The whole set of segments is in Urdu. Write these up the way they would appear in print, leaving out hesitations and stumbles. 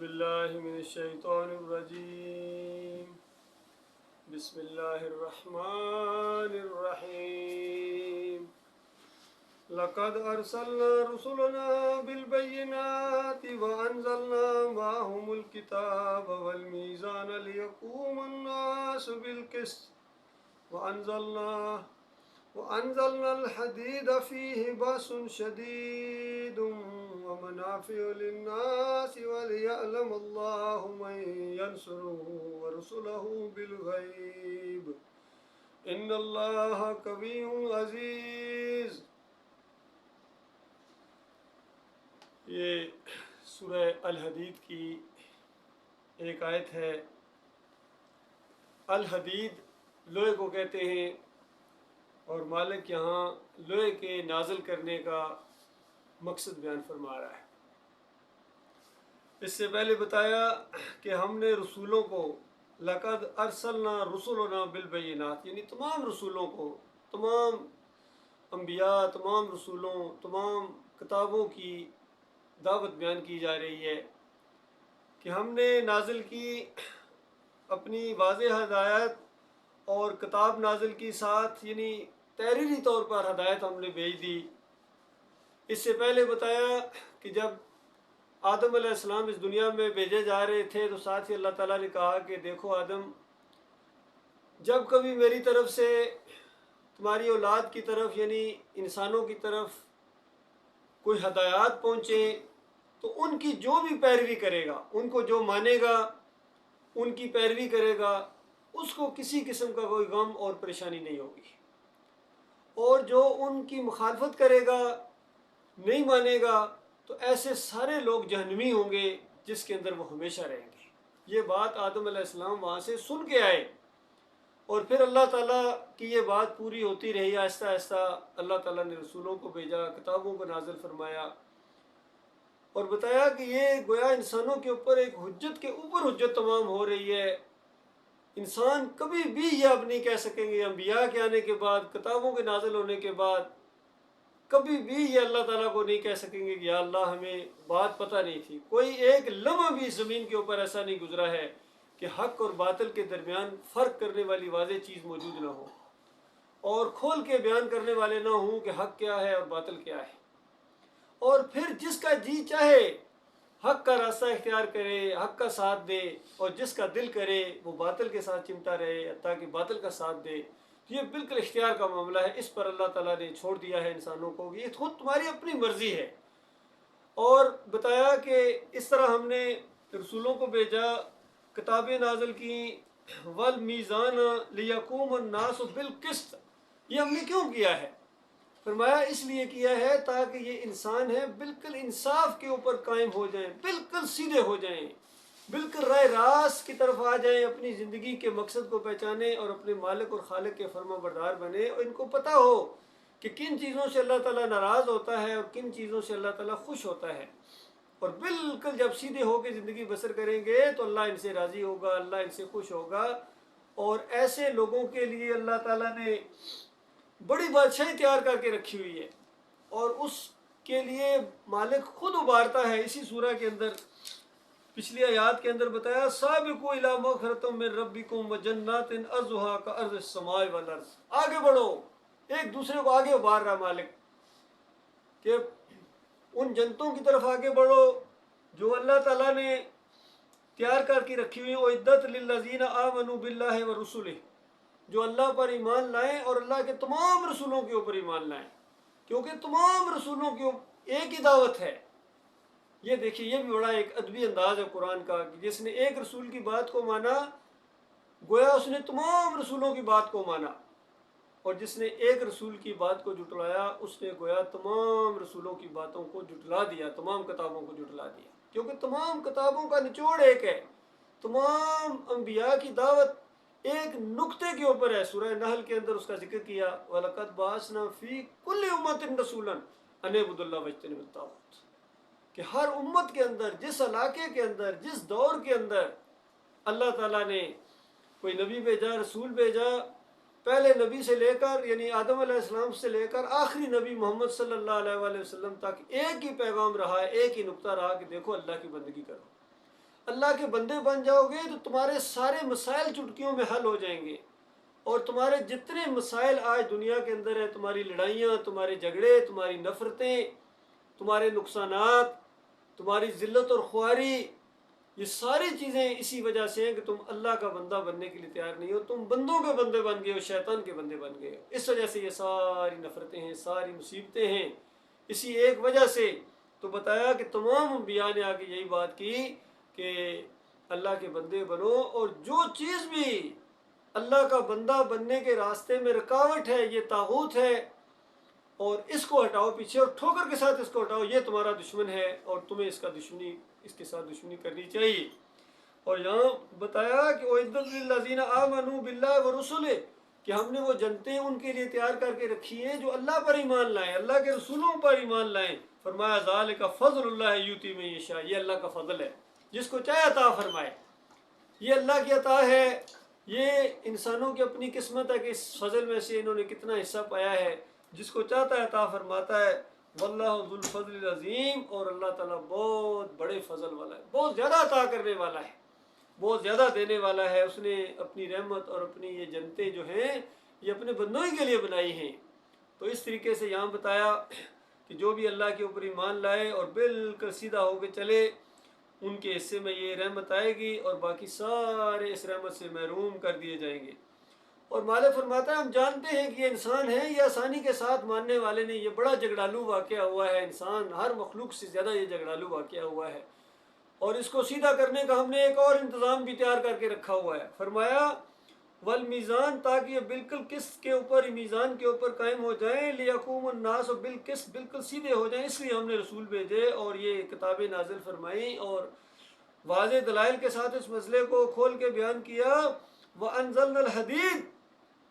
باللہ من الشیطان الرجیم بسم اللہ الرحمن الرحیم لقد ارسلنا رسلنا بالبینات وانزلنا معهم الكتاب والمیزان لیقوم الناس بالقسط وأنزلنا الحديد فيه بأس شديد ومنافع للناس وليعلم الله من ينصره ورسله بالغيب إن الله قوي عزيز۔ یہ سورہ الحدید کی ایک آیت ہے۔ الحدید لوہے کو کہتے ہیں اور مالک یہاں لوہے کے نازل کرنے کا مقصد بیان فرما رہا ہے۔ اس سے پہلے بتایا کہ ہم نے رسولوں کو لقد ارسلنا رسولنا بالبینات، یعنی تمام رسولوں کو، تمام انبیاء، تمام رسولوں، تمام کتابوں کی دعوت بیان کی جا رہی ہے کہ ہم نے نازل کی اپنی واضح ہدایت اور کتاب نازل کی ساتھ، یعنی تحریری طور پر ہدایت ہم نے بھیج دی۔ اس سے پہلے بتایا کہ جب آدم علیہ السلام اس دنیا میں بھیجے جا رہے تھے تو ساتھ ہی اللہ تعالیٰ نے کہا کہ دیکھو آدم، جب کبھی میری طرف سے تمہاری اولاد کی طرف یعنی انسانوں کی طرف کوئی ہدایات پہنچے تو ان کی جو بھی پیروی کرے گا، ان کو جو مانے گا، ان کی پیروی کرے گا، اس کو کسی قسم کا کوئی غم اور پریشانی نہیں ہوگی، اور جو ان کی مخالفت کرے گا، نہیں مانے گا، تو ایسے سارے لوگ جہنمی ہوں گے جس کے اندر وہ ہمیشہ رہیں گے۔ یہ بات آدم علیہ السلام وہاں سے سن کے آئے، اور پھر اللہ تعالیٰ کی یہ بات پوری ہوتی رہی۔ آہستہ آہستہ اللہ تعالیٰ نے رسولوں کو بھیجا، کتابوں کو نازل فرمایا، اور بتایا کہ یہ گویا انسانوں کے اوپر ایک حجت کے اوپر حجت تمام ہو رہی ہے۔ انسان کبھی بھی یہ اب نہیں کہہ سکیں گے، انبیاء کے آنے کے بعد، کتابوں کے نازل ہونے کے بعد، کبھی بھی یہ اللہ تعالیٰ کو نہیں کہہ سکیں گے کہ یا اللہ ہمیں بات پتہ نہیں تھی۔ کوئی ایک لمحہ بھی زمین کے اوپر ایسا نہیں گزرا ہے کہ حق اور باطل کے درمیان فرق کرنے والی واضح چیز موجود نہ ہو، اور کھول کے بیان کرنے والے نہ ہوں کہ حق کیا ہے اور باطل کیا ہے، اور پھر جس کا جی چاہے حق کا راستہ اختیار کرے، حق کا ساتھ دے، اور جس کا دل کرے وہ باطل کے ساتھ چمٹا رہے تاکہ باطل کا ساتھ دے۔ یہ بالکل اختیار کا معاملہ ہے، اس پر اللہ تعالیٰ نے چھوڑ دیا ہے انسانوں کو، یہ خود تمہاری اپنی مرضی ہے۔ اور بتایا کہ اس طرح ہم نے رسولوں کو بھیجا، کتابیں نازل کی، والمیزان لیقوم الناس بالقسط۔ یہ ہم نے کیوں کیا ہے؟ فرمایا اس لیے کیا ہے تاکہ یہ انسان ہے بالکل انصاف کے اوپر قائم ہو جائیں، بالکل سیدھے ہو جائیں، بالکل راہ راست کی طرف آ جائیں، اپنی زندگی کے مقصد کو پہچانیں اور اپنے مالک اور خالق کے فرما بردار بنیں، اور ان کو پتہ ہو کہ کن چیزوں سے اللہ تعالیٰ ناراض ہوتا ہے اور کن چیزوں سے اللہ تعالیٰ خوش ہوتا ہے، اور بالکل جب سیدھے ہو کے زندگی بسر کریں گے تو اللہ ان سے راضی ہوگا، اللہ ان سے خوش ہوگا۔ اور ایسے لوگوں کے لیے اللہ تعالیٰ نے بڑی بادشاہی تیار کر کے رکھی ہوئی ہے، اور اس کے لیے مالک خود ابھارتا ہے۔ اسی سورہ کے اندر پچھلی آیات کے اندر بتایا سابقوا الی مغفرۃ من ربکم وجنات عرضھا کعرض السماء والارض۔ آگے بڑھو، ایک دوسرے کو آگے ابھار رہا مالک کہ ان جنتوں کی طرف آگے بڑھو جو اللہ تعالیٰ نے تیار کر کے رکھی ہوئی، اعدت للذین آمنوا باللہ ورسلہ، جو اللہ پر ایمان لائیں اور اللہ کے تمام رسولوں کے اوپر ایمان لائیں، کیونکہ تمام رسولوں کی ایک ہی دعوت ہے۔ یہ دیکھیے، یہ بھی بڑا ایک ادبی انداز ہے قرآن کا کہ جس نے ایک رسول کی بات کو مانا گویا اس نے تمام رسولوں کی بات کو مانا، اور جس نے ایک رسول کی بات کو جھٹلایا اس نے گویا تمام رسولوں کی باتوں کو جھٹلا دیا، تمام کتابوں کو جھٹلا دیا، کیونکہ تمام کتابوں کا نچوڑ ایک ہے، تمام انبیاء کی دعوت ایک نقطے کے اوپر ہے۔ سورہ نحل کے اندر اس کا ذکر کیا وَلَقَدْ بَعَثْنَا فِي كُلِّ أُمَّةٍ رَسُولًا أَنِ اعْبُدُوا اللَّهَ وَاجْتَنِبُوا الطَّاغُوتَ، کہ ہر امت کے اندر، جس علاقے کے اندر، جس دور کے اندر اللہ تعالیٰ نے کوئی نبی بھیجا، رسول بھیجا، پہلے نبی سے لے کر یعنی آدم علیہ السلام سے لے کر آخری نبی محمد صلی اللہ علیہ وآلہ وسلم تک ایک ہی پیغام رہا ہے، ایک ہی نقطہ رہا کہ دیکھو اللہ کی بندگی کرو، اللہ کے بندے بن جاؤ گے تو تمہارے سارے مسائل چٹکیوں میں حل ہو جائیں گے، اور تمہارے جتنے مسائل آج دنیا کے اندر ہیں، تمہاری لڑائیاں، تمہارے جھگڑے، تمہاری نفرتیں، تمہارے نقصانات، تمہاری ذلت اور خواری، یہ ساری چیزیں اسی وجہ سے ہیں کہ تم اللہ کا بندہ بننے کے لیے تیار نہیں ہو، تم بندوں کے بندے بن گئے ہو، شیطان کے بندے بن گئے ہو۔ اس وجہ سے یہ ساری نفرتیں ہیں، ساری مصیبتیں ہیں، اسی ایک وجہ سے۔ تو بتایا کہ تمام انبیاء نے آ کے یہی بات کی کہ اللہ کے بندے بنو، اور جو چیز بھی اللہ کا بندہ بننے کے راستے میں رکاوٹ ہے، یہ طاغوت ہے، اور اس کو ہٹاؤ پیچھے، اور ٹھوکر کے ساتھ اس کو ہٹاؤ، یہ تمہارا دشمن ہے اور تمہیں اس کے ساتھ دشمنی کرنی چاہیے۔ اور یہاں بتایا کہ اعدت للذین آمنوا باللہ ورسلہ، کہ ہم نے وہ جنتیں ان کے لیے تیار کر کے رکھی ہیں جو اللہ پر ایمان لائیں، اللہ کے رسولوں پر ایمان لائیں۔ فرمایا ذالک فضل اللہ یؤتی من یشاء، یہ اللہ کا فضل ہے، جس کو چاہے عطا فرمائے، یہ اللہ کی عطا ہے۔ یہ انسانوں کی اپنی قسمت ہے کہ اس فضل میں سے انہوں نے کتنا حصہ پایا ہے، جس کو چاہتا ہے عطا فرماتا ہے۔ واللہ ذو الفضل العظیم، اور اللہ تعالیٰ بہت بڑے فضل والا ہے، بہت زیادہ عطا کرنے والا ہے، بہت زیادہ دینے والا ہے۔ اس نے اپنی رحمت اور اپنی یہ جنتیں جو ہیں یہ اپنے بندوں ہی کے لیے بنائی ہیں۔ تو اس طریقے سے یہاں بتایا کہ جو بھی اللہ کے اوپر ایمان لائے اور بالکل سیدھا ہو کے چلے، ان کے حصے میں یہ رحمت آئے گی، اور باقی سارے اس رحمت سے محروم کر دیے جائیں گے۔ اور مالک فرماتا ہے ہم جانتے ہیں کہ یہ انسان ہے، یہ آسانی کے ساتھ ماننے والے نہیں، یہ بڑا جھگڑالو واقعہ ہوا ہے، انسان ہر مخلوق سے زیادہ یہ جھگڑالو واقعہ ہوا ہے، اور اس کو سیدھا کرنے کا ہم نے ایک اور انتظام بھی تیار کر کے رکھا ہوا ہے۔ فرمایا والمیزان، تاکہ یہ بالکل قسط کے اوپر، میزان کے اوپر قائم ہو جائیں، لیقوم الناس بالقسط، بالکل سیدھے ہو جائیں، اس لیے ہم نے رسول بھیجے اور یہ کتابیں نازل فرمائیں، اور واضح دلائل کے ساتھ اس مسئلے کو کھول کے بیان کیا۔ وَأَنزَلْنَا الْحَدِيدَ،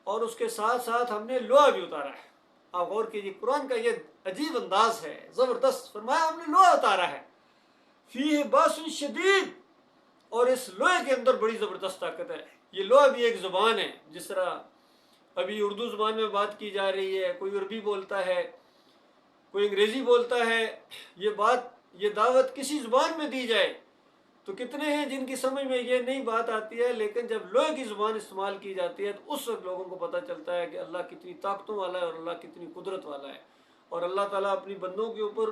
اور اس کے ساتھ ساتھ ہم نے لوہا بھی اتارا ہے۔ آپ غور کیجیے، قرآن کا یہ عجیب انداز ہے، زبردست۔ فرمایا ہم نے لوہا اتارا ہے، فیہ باس شدید، اور اس لوہے کے اندر بڑی زبردست طاقت ہے۔ یہ لوہا بھی ایک زبان ہے، جس طرح ابھی اردو زبان میں بات کی جا رہی ہے، کوئی عربی بولتا ہے، کوئی انگریزی بولتا ہے، یہ دعوت کسی زبان میں دی جائے تو کتنے ہیں جن کی سمجھ میں یہ نہیں بات آتی ہے، لیکن جب لوہے کی زبان استعمال کی جاتی ہے تو اس وقت لوگوں کو پتہ چلتا ہے کہ اللہ کتنی طاقتوں والا ہے اور اللہ کتنی قدرت والا ہے، اور اللہ تعالیٰ اپنی بندوں کے اوپر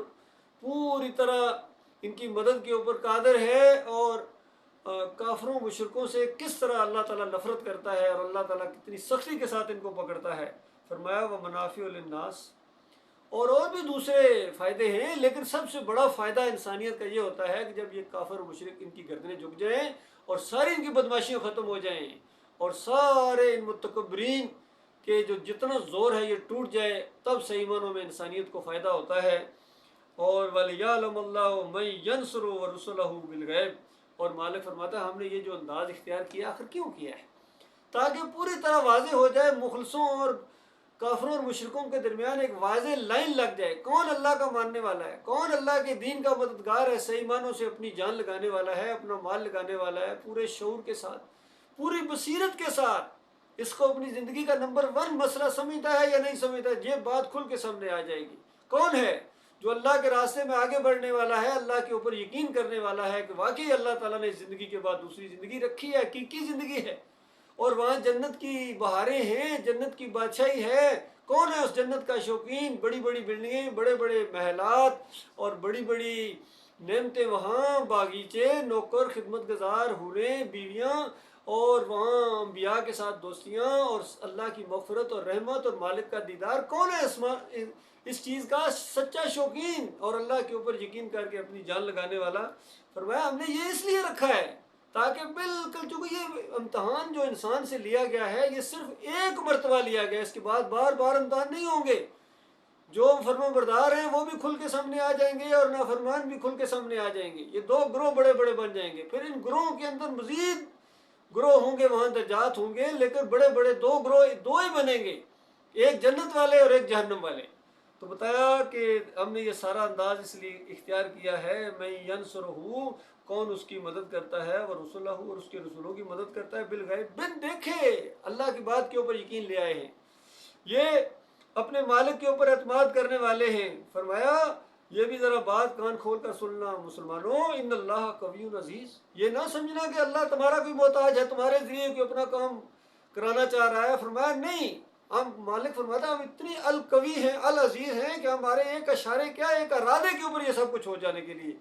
پوری طرح ان کی مدد کے اوپر قادر ہے، اور کافروں مشرکوں سے کس طرح اللہ تعالیٰ نفرت کرتا ہے، اور اللہ تعالیٰ کتنی سختی کے ساتھ ان کو پکڑتا ہے۔ فرمایا ومنافع للناس، اور بھی دوسرے فائدے ہیں، لیکن سب سے بڑا فائدہ انسانیت کا یہ ہوتا ہے کہ جب یہ کافر و مشرک ان کی گردنیں جھک جائیں اور ساری ان کی بدماشیاں ختم ہو جائیں، اور سارے ان متکبرین کے جو جتنا زور ہے یہ ٹوٹ جائے، تب صحیح معنوں میں انسانیت کو فائدہ ہوتا ہے۔ اور وَلِيَعْلَمَ اللَّهُ مَن يَنْصُرُ وَرُسُلَهُ بِالْغَيْبِ، اور مالک فرماتا ہے ہم نے یہ جو انداز اختیار کیا آخر کیوں کیا ہے؟ تاکہ پوری طرح واضح ہو جائے، مخلصوں اور کافروں اور مشرکوں کے درمیان ایک واضح لائن لگ جائے، کون اللہ کا ماننے والا ہے، کون اللہ کے دین کا مددگار ہے، صحیح معنوں سے اپنی جان لگانے والا ہے، اپنا مال لگانے والا ہے، پورے شعور کے ساتھ، پوری بصیرت کے ساتھ اس کو اپنی زندگی کا نمبر 1 مسئلہ سمجھتا ہے یا نہیں سمجھتا، یہ بات کھل کے سامنے آ جائے گی۔ کون ہے جو اللہ کے راستے میں آگے بڑھنے والا ہے، اللہ کے اوپر یقین کرنے والا ہے کہ واقعی اللہ تعالیٰ نے زندگی کے بعد دوسری زندگی رکھی ہے، حقیقی زندگی ہے، اور وہاں جنت کی بہاریں ہیں، جنت کی بادشاہی ہے۔ کون ہے اس جنت کا شوقین؟ بڑی بڑی بلڈنگیں، بڑے بڑے محلات اور بڑی بڑی نعمتیں، وہاں باغیچے، نوکر، خدمت گزار، حوریں، بیویاں، اور وہاں انبیاء کے ساتھ دوستیاں، اور اللہ کی مغفرت اور رحمت اور مالک کا دیدار۔ کون ہے اس چیز کا سچا شوقین اور اللہ کے اوپر یقین کر کے اپنی جان لگانے والا؟ فرمایا ہم نے یہ اس لیے رکھا ہے تاکہ بالکل، چونکہ یہ امتحان جو انسان سے لیا گیا ہے یہ صرف ایک مرتبہ لیا گیا، اس کے بعد بار بار امتحان نہیں ہوں گے۔ جو فرما بردار ہیں وہ بھی کھل کے سامنے آ جائیں گے، اور نافرمان بھی کھل کے سامنے آ جائیں گے۔ یہ 2 گروہ بڑے بڑے بن جائیں گے، پھر ان گروہوں کے اندر مزید گروہ ہوں گے، وہاں درجات ہوں گے، لیکن بڑے بڑے 2 گروہ 2 ہی بنیں گے، ایک جنت والے اور ایک جہنم والے۔ تو بتایا کہ ہم نے یہ سارا انداز اس لیے اختیار کیا ہے، میں ینصرہ، کون اس کی مدد کرتا ہے، ورسلہ، اور اس کے رسولوں کی مدد کرتا ہے، بالغیب، بن دیکھے، اللہ کی بات کے اوپر یقین لے آئے ہیں، یہ اپنے مالک کے اوپر اعتماد کرنے والے ہیں۔ فرمایا یہ بھی ذرا بات کان کھول کر سننا مسلمانوں، ان اللہ قوی عزیز، یہ نہ سمجھنا کہ اللہ تمہارا کوئی محتاج ہے، تمہارے ذریعے کوئی اپنا کام کرانا چاہ رہا ہے۔ فرمایا نہیں، ہم مالک فرماتا ہم اتنی القوی ہیں العزیز ہیں کہ ہمارے ایک اشارے کیا، ایک ارادے کے اوپر یہ سب کچھ ہو جانے کے لیے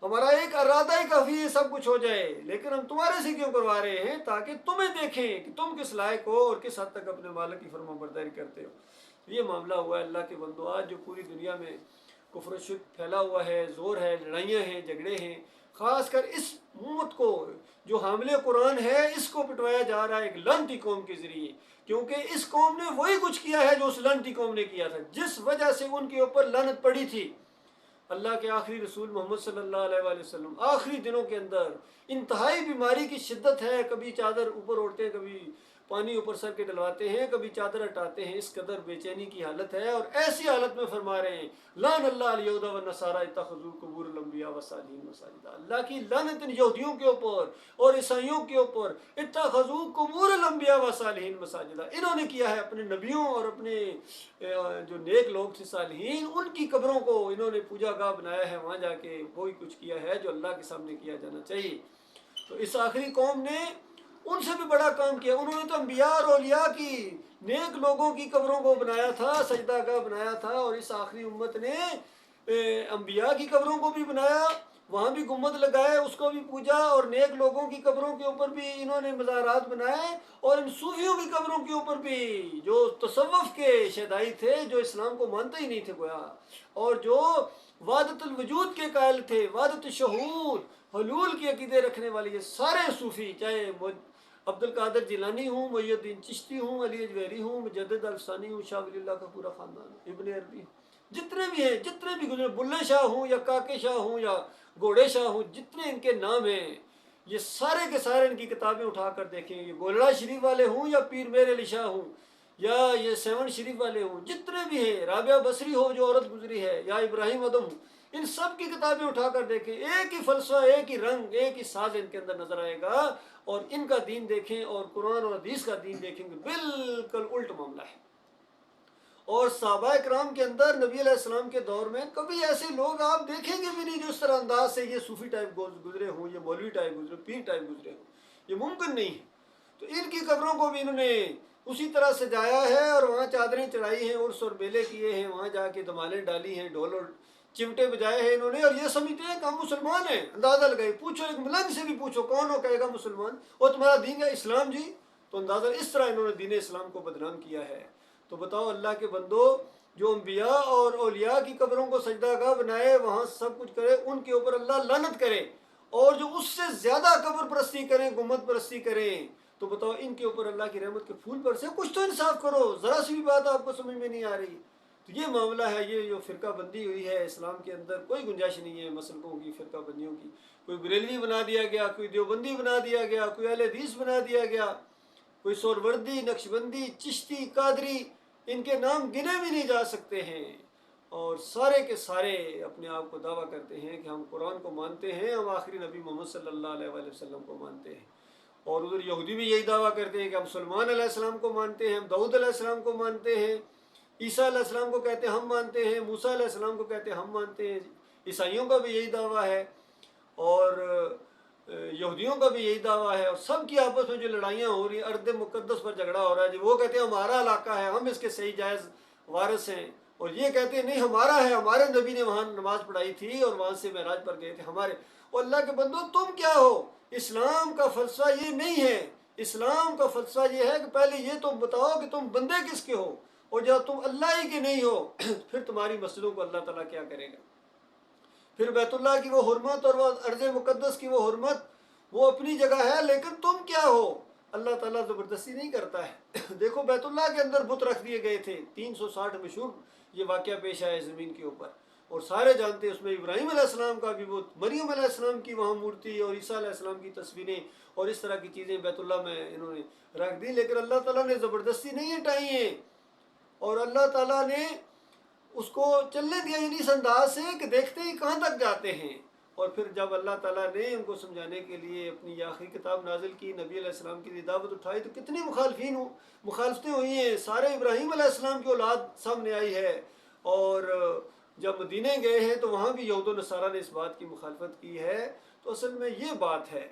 ہمارا ایک ارادہ ہی کافی یہ سب کچھ ہو جائے، لیکن ہم تمہارے سے کیوں کروا رہے ہیں؟ تاکہ تمہیں دیکھیں کہ تم کس لائق ہو اور کس حد تک اپنے مالک کی فرما برداری کرتے ہو۔ یہ معاملہ ہوا ہے اللہ کے بندو، آج جو پوری دنیا میں کفر و شرک پھیلا ہوا ہے، زور ہے، لڑائیاں ہیں، جھگڑے ہیں، خاص کر اس امت کو جو حامل قرآن ہے اس کو پٹوایا جا رہا ہے ایک لعنتی قوم کے ذریعے، کیونکہ اس قوم نے وہی کچھ کیا ہے جو اس لعنتی قوم نے کیا تھا، جس وجہ سے ان کے اوپر لعنت پڑی تھی۔ اللہ کے آخری رسول محمد صلی اللہ علیہ وآلہ وسلم آخری دنوں کے اندر انتہائی بیماری کی شدت ہے، کبھی چادر اوپر اوڑھتے ہیں، کبھی پانی اوپر سر کے ڈلواتے ہیں، کبھی چادر ہٹاتے ہیں، اس قدر بے چینی کی حالت ہے، اور ایسی حالت میں فرما رہے ہیں لعن اللہ الیہود والنصارى اتخذوا قبور الانبیاء والصالحین مساجدا، اللہ کی لعنت ان یہودیوں کے اوپر اور عیسائیوں کے اوپر، اتخذوا قبور الانبیاء والصالحین مساجدا، انہوں نے کیا ہے اپنے نبیوں اور اپنے جو نیک لوگ تھے صالحین ان کی قبروں کو انہوں نے پوجا گاہ بنایا ہے، وہاں جا کے وہی کچھ کیا ہے جو اللہ کے سامنے کیا جانا چاہیے۔ تو اس آخری قوم نے ان سے بھی بڑا کام کیا، انہوں نے تو انبیاء اور اولیاء کی، نیک لوگوں کی قبروں کو بنایا تھا، سجدہ گاہ بنایا تھا، اور اس آخری امت نے انبیاء کی قبروں کو بھی بنایا، وہاں بھی گنبد لگائے، اس کو بھی پوجا، اور نیک لوگوں کی قبروں کے اوپر بھی انہوں نے مزارات بنائے، اور ان صوفیوں کی قبروں کے اوپر بھی جو تصوف کے شیدائی تھے، جو اسلام کو مانتے ہی نہیں تھے گویا، اور جو وحدت الوجود کے قائل تھے، وحدت الشہود، حلول کی عقیدے رکھنے والے، یہ سارے صوفی، چاہے عبد القادر جیلانی ہوں، محی الدین چشتی ہوں، علی اجویری ہوں، مجدد الفسانی ہوں، شاہ ولی اللہ کا پورا خاندان، ابن عربی ہوں، جتنے بھی ہیں، جتنے بھی گزرے، بلے شاہ ہوں یا کاکے شاہ ہوں یا گھوڑے شاہ ہوں، جتنے ان کے نام ہیں، یہ سارے کے سارے ان کی کتابیں اٹھا کر دیکھیں، یہ گولڑا شریف والے ہوں یا پیر میر علی شاہ ہوں یا یہ سیون شریف والے ہوں، جتنے بھی ہیں، رابعہ بصری ہو جو عورت گزری ہے، یا ابراہیم ادم ہوں، ان سب کی کتابیں اٹھا کر دیکھیں، ایک ہی فلسفہ، ایک ہی رنگ، ایک ہی ساز ان کے اندر نظر آئے گا، اور ان کا دین دیکھیں اور قرآن اور حدیث کا دین دیکھیں گے بالکل الٹ معاملہ ہے۔ اور صحابہ کرام کے اندر نبی علیہ السلام کے دور میں کبھی ایسے لوگ آپ دیکھیں گے بھی نہیں جو اس طرح انداز سے یہ صوفی ٹائپ گزرے ہوں، یہ مولوی ٹائپ گزرے، پیر ٹائپ گزرے ہوں، یہ ممکن نہیں ہے۔ تو ان کی قبروں کو بھی انہوں نے اسی طرح سجایا ہے، اور وہاں چادریں چڑھائی ہیں، عرس اور میلے کیے ہیں، وہاں جا کے دمالیں ڈالی ہیں، ڈھول اور چمٹے بجائے ہیں انہوں نے، اور یہ سمجھتے ہیں کہ ہم مسلمان ہیں۔ اندازہ لگائے، پوچھو ایک ملنگ سے بھی پوچھو کون ہو، کہے گا مسلمان، اور تمہارا دین ہے اسلام جی، تو اندازہ اس طرح انہوں نے دین اسلام کو بدنام کیا ہے۔ تو بتاؤ اللہ کے بندو، جو انبیاء اور اولیاء کی قبروں کو سجدہ گاہ بنائے، وہاں سب کچھ کرے، ان کے اوپر اللہ لعنت کرے، اور جو اس سے زیادہ قبر پرستی کریں، گنبد پرستی کریں، تو بتاؤ ان کے اوپر اللہ کی رحمت کے پھول برسے۔ کچھ تو انصاف کرو، ذرا سی بھی بات آپ کو سمجھ میں نہیں آ رہی۔ تو یہ معاملہ ہے، یہ جو فرقہ بندی ہوئی ہے اسلام کے اندر، کوئی گنجائش نہیں ہے مسلکوں کی، فرقہ بندیوں کی، کوئی بریلوی بنا دیا گیا، کوئی دیوبندی بنا دیا گیا، کوئی اہل حدیث بنا دیا گیا، کوئی سہروردی، نقشبندی، چشتی، قادری، ان کے نام گنے بھی نہیں جا سکتے ہیں، اور سارے کے سارے اپنے آپ کو دعویٰ کرتے ہیں کہ ہم قرآن کو مانتے ہیں، ہم آخری نبی محمد صلی اللہ علیہ وآلہ وسلم کو مانتے ہیں، اور ادھر یہودی بھی یہی دعویٰ کرتے ہیں کہ ہم سلیمان علیہ السلام کو مانتے ہیں، ہم داؤد علیہ السلام کو مانتے ہیں، عیسیٰ علیہ السلام کو کہتے ہیں ہم مانتے ہیں، موسیٰ علیہ السلام کو کہتے ہیں ہم مانتے ہیں، عیسائیوں کا بھی یہی دعویٰ ہے، اور یہودیوں کا بھی یہی دعویٰ ہے، اور سب کی آپس میں جو لڑائیاں ہو رہی ہیں، ارض مقدس پر جھگڑا ہو رہا ہے، جو وہ کہتے ہیں ہمارا علاقہ ہے، ہم اس کے صحیح جائز وارث ہیں، اور یہ کہتے ہیں نہیں ہمارا ہے، ہمارے نبی نے وہاں نماز پڑھائی تھی اور وہاں سے معراج پر گئے تھے ہمارے۔ اور اللہ کے بندو تم کیا ہو؟ اسلام کا فلسفہ یہ نہیں ہے، اسلام کا فلسفہ یہ ہے کہ پہلے یہ تم بتاؤ کہ تم بندے کس کے ہو، اور جب تم اللہ ہی کے نہیں ہو پھر تمہاری مسجدوں کو اللہ تعالیٰ کیا کرے گا؟ پھر بیت اللہ کی وہ حرمت اور وہ ارض مقدس کی وہ حرمت وہ اپنی جگہ ہے، لیکن تم کیا ہو؟ اللہ تعالیٰ زبردستی نہیں کرتا ہے۔ دیکھو بیت اللہ کے اندر بت رکھ دیے گئے تھے، 360 مشہور یہ واقعہ پیش آیا زمین کے اوپر، اور سارے جانتے ہیں اس میں ابراہیم علیہ السلام کا بھی بت، مریم علیہ السلام کی وہاں مورتی، اور عیسیٰ علیہ السلام کی تصویریں اور اس طرح کی چیزیں بیت اللہ میں انہوں نے رکھ دی، لیکن اللہ تعالیٰ نے زبردستی نہیں ہٹائی ہیں، اور اللہ تعالیٰ نے اس کو چلنے دیا، یعنی اس انداز سے کہ دیکھتے ہی کہاں تک جاتے ہیں۔ اور پھر جب اللہ تعالیٰ نے ان کو سمجھانے کے لیے اپنی یہ آخری کتاب نازل کی، نبی علیہ السلام کی دعوت اٹھائی، تو کتنی مخالفتیں ہوئی ہیں، سارے ابراہیم علیہ السلام کی اولاد سامنے آئی ہے، اور جب مدینے گئے ہیں تو وہاں بھی یہود و نصارہ نے اس بات کی مخالفت کی ہے۔ تو اصل میں یہ بات ہے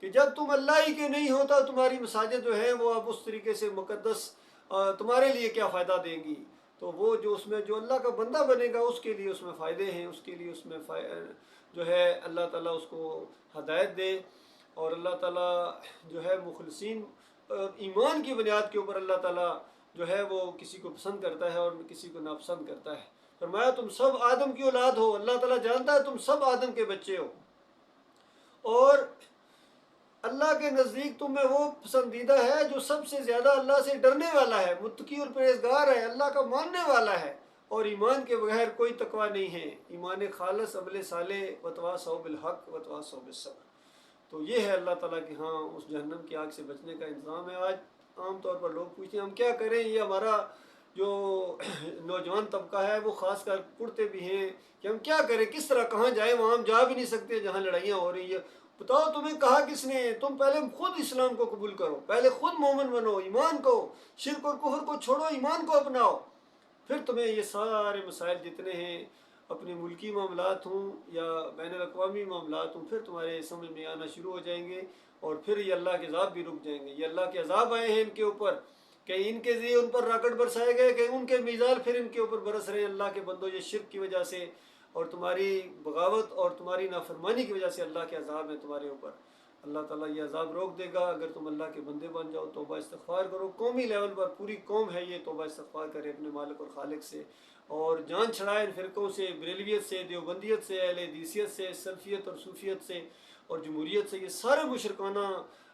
کہ جب تم اللہ ہی کے نہیں ہوتا، تمہاری مساجد جو ہیں وہ اب اس طریقے سے مقدس تمہارے لیے کیا فائدہ دیں گی؟ تو وہ جو اس میں جو اللہ کا بندہ بنے گا اس کے لیے اس میں فائدے ہیں، اس کے لیے اس میں جو ہے اللہ تعالیٰ اس کو ہدایت دے، اور اللہ تعالیٰ جو ہے مخلصین ایمان کی بنیاد کے اوپر اللہ تعالیٰ جو ہے وہ کسی کو پسند کرتا ہے اور کسی کو ناپسند کرتا ہے۔ فرمایا تم سب آدم کی اولاد ہو، اللہ تعالیٰ جانتا ہے تم سب آدم کے بچے ہو، اور اللہ کے نزدیک تمہیں وہ پسندیدہ ہے جو سب سے زیادہ اللہ سے ڈرنے والا ہے، متقی اور پرہیزگار ہے، اللہ کا ماننے والا ہے، اور ایمان کے بغیر کوئی تقوی نہیں ہے۔ ایمان خالص، عمل صالح، وتواصوا بالحق وتواصوا بالصبر۔ تو یہ ہے اللہ تعالیٰ کہ ہاں اس جہنم کی آگ سے بچنے کا انتظام ہے۔ آج عام طور پر لوگ پوچھتے ہیں ہم کیا کریں، یہ ہمارا جو نوجوان طبقہ ہے وہ خاص کر پڑھتے بھی ہیں کہ ہم کیا کریں، کس طرح کہاں جائیں، وہاں ہم جا بھی نہیں سکتے جہاں لڑائیاں ہو رہی ہیں۔ بتاؤ تمہیں کہا کس نے؟ تم پہلے خود اسلام کو قبول کرو، پہلے خود مومن بنو، ایمان کو، شرک اور کفر کو چھوڑو، ایمان کو اپناؤ، پھر تمہیں یہ سارے مسائل جتنے ہیں، اپنے ملکی معاملات ہوں یا بین الاقوامی معاملات ہوں، پھر تمہارے سمجھ میں آنا شروع ہو جائیں گے، اور پھر یہ اللہ کے عذاب بھی رک جائیں گے۔ یہ اللہ کے عذاب آئے ہیں ان کے اوپر، کہ ان کے ذریعے ان پر راکٹ برسائے گئے، کہ ان کے میزائل پھر ان کے اوپر برس رہے ہیں اللہ کے بندوں، یہ شرک کی وجہ سے اور تمہاری بغاوت اور تمہاری نافرمانی کی وجہ سے اللہ کے عذاب ہیں تمہارے اوپر۔ اللہ تعالیٰ یہ عذاب روک دے گا اگر تم اللہ کے بندے بن جاؤ، توبہ استغفار کرو۔ قومی لیول پر پوری قوم ہے یہ توبہ استغفار کرے اپنے مالک اور خالق سے، اور جان چھڑائے ان فرقوں سے، بریلویت سے، دیوبندیت سے، اہل حدیثیت سے، سلفیت اور صوفیت سے اور جمہوریت سے۔ یہ سارے مشرکانہ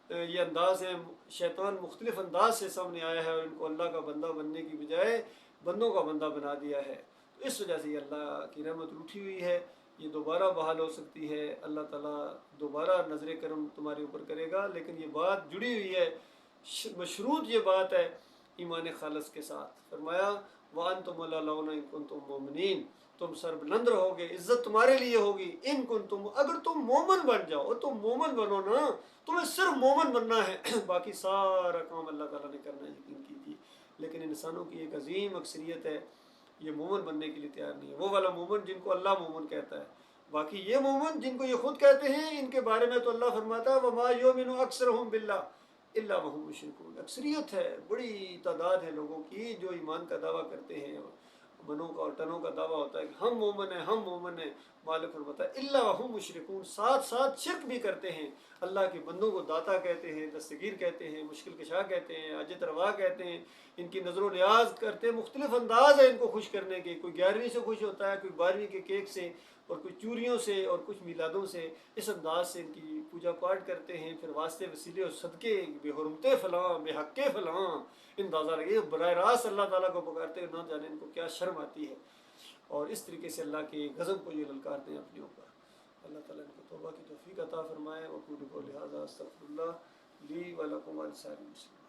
یہ انداز ہیں، شیطان مختلف انداز سے سامنے آیا ہے اور ان کو اللہ کا بندہ بننے کی بجائے بندوں کا بندہ بنا دیا ہے۔ تو اس وجہ سے یہ اللہ کی رحمت روٹھی ہوئی ہے، یہ دوبارہ بحال ہو سکتی ہے، اللہ تعالیٰ دوبارہ نظر کرم تمہارے اوپر کرے گا، لیکن یہ بات جڑی ہوئی ہے، مشروط یہ بات ہے ایمان خالص کے ساتھ۔ فرمایا وَأَنْتُمُ الْأَعْلَوْنَ إِن كُنتُم مُؤْمِنِينَ، تم سربلند رہو گے، عزت تمہارے لیے ہوگی، ان کنتم، اگر تم مومن بن جاؤ، تم مومن بنو نا، تمہیں صرف مومن بننا ہے، باقی سارا کام اللہ تعالیٰ نے کرنا ہے، یقین کیجیے۔ لیکن انسانوں کی ایک عظیم اکثریت ہے یہ مومن بننے کے لیے تیار نہیں ہے، وہ والا مومن جن کو اللہ مومن کہتا ہے۔ باقی یہ مومن جن کو یہ خود کہتے ہیں، ان کے بارے میں تو اللہ فرماتا ہے وَمَا يُؤْمِنُ أَكْثَرُهُم بِاللَّهِ إِلَّا وَهُمْ مُشْرِكُونَ۔ اکثریت ہے، بڑی تعداد ہے لوگوں کی جو ایمان کا دعویٰ کرتے ہیں، منوں کا اور تنوں کا دعویٰ ہوتا ہے کہ ہم مومن ہیں، ہم مومن ہیں، مالک فرماتا ہے الا وہم مشرکون، ساتھ ساتھ شرک بھی کرتے ہیں، اللہ کے بندوں کو داتا کہتے ہیں، دستگیر کہتے ہیں، مشکل کشا کہتے ہیں، حاجت روا کہتے ہیں، ان کی نظر و نیاز کرتے ہیں، مختلف انداز ہے ان کو خوش کرنے کے، کوئی 11ویں سے خوش ہوتا ہے، کوئی 12ویں کے کیک سے، اور کچھ چوریوں سے اور کچھ میلادوں سے، اس انداز سے ان کی پوجا پاٹ کرتے ہیں، پھر واسطے وسیلے اور صدقے، بے حرمتے فلاں، بے حقے فلاں، اندازہ لگے براہ راست اللہ تعالیٰ کو پکارتے ہیں، نہ جانے ان کو کیا شرم آتی ہے، اور اس طریقے سے اللہ کے غضب کو یہ للکارتے ہیں اپنے اوپر۔ اللہ تعالیٰ ان کو توبہ کی توفیق عطا فرمائے۔ وقول قولی ھذا استغفر اللہ لی ولکم ولسائر المسلمین۔